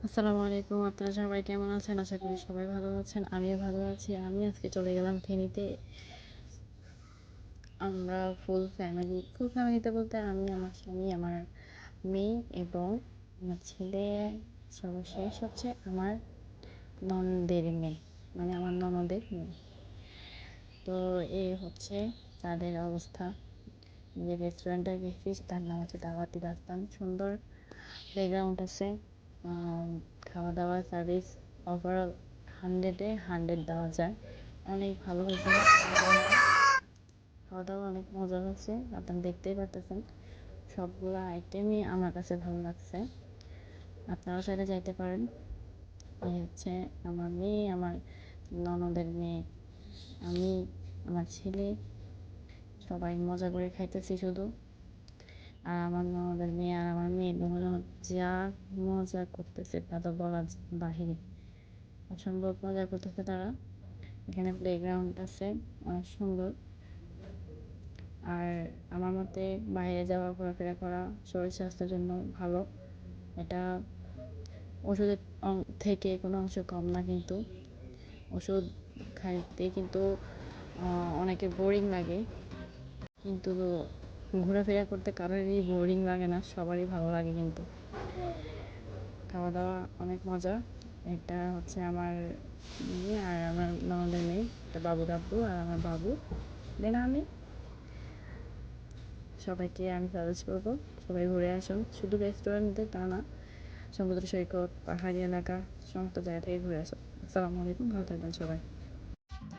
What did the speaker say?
আসসালামু আলাইকুম। আপনারা সবাই কেমন আছেন? আশা করি সবাই ভালো আছেন। আমিও ভালো আছি। আমি আজকে চলে গেলাম ফেনীতে। আমরা ফুল ফ্যামিলিতে বলতে আমি, আমার স্বামী, আমার মেয়ে এবং আমার ছেলে, সর্বশেষ হচ্ছে আমার ননদের মেয়ে, মানে আমার ননদের মেয়ে। তো এই হচ্ছে তাদের অবস্থা। যে রেস্টুরেন্টে গেছি তার নাম হচ্ছে দাওয়াতি দাস্তান। সুন্দর প্লেগ্রাউন্ড আছে, খাওয়া দাওয়া সার্ভিস ওভারঅল 100-এ 100 দেওয়া যায়। অনেক ভালো হয়েছে, খাওয়া দাওয়া অনেক মজা হয়েছে। আপনারা দেখতেই পারতেছেন, সবগুলো আইটেমই আমার কাছে ভালো লাগছে। আপনারাও চাইলে যাইতে পারেন। এই হচ্ছে আমার মেয়ে, আমার ননদের মেয়ে, আমি, আমার ছেলে, সবাই মজা করে খাইতেছি শুধু। আর আমার ননদের মেয়ে আর আমার মেয়ে দুজন যা মজা করতেছে তা তো বলার বাহিরে, অসম্ভব মজা করতেছে তারা। এখানে প্লেগ্রাউন্ড আছে অনেক সুন্দর। আর আমার মতে বাইরে যাওয়া, ঘোরাফেরা করা শরীর স্বাস্থ্যের জন্য ভালো। এটা ওষুধের থেকে কোনো অংশ কম না, কিন্তু ওষুধ খাইতে কিন্তু অনেকের বোরিং লাগে, কিন্তু ঘোরাফেরা করতে কারোরই বোরিং লাগে না, সবারই ভালো লাগে। কিন্তু খাওয়া দাওয়া অনেক মজা। এটা হচ্ছে আমার মেয়ে আর আমার ননদের মেয়ে, একটা বাবু ডাব্বু আর আমার বাবু। দেন আমি, সবাইকে আমি সাজেস্ট করবো সবাই ঘুরে আসুন। শুধু রেস্টুরেন্টে তা না, সমুদ্র সৈকত, পাহাড়ি এলাকা, সমস্ত জায়গা থেকে ঘুরে আসুন। আসসালামু আলাইকুম, ভালো থাকবেন সবাই।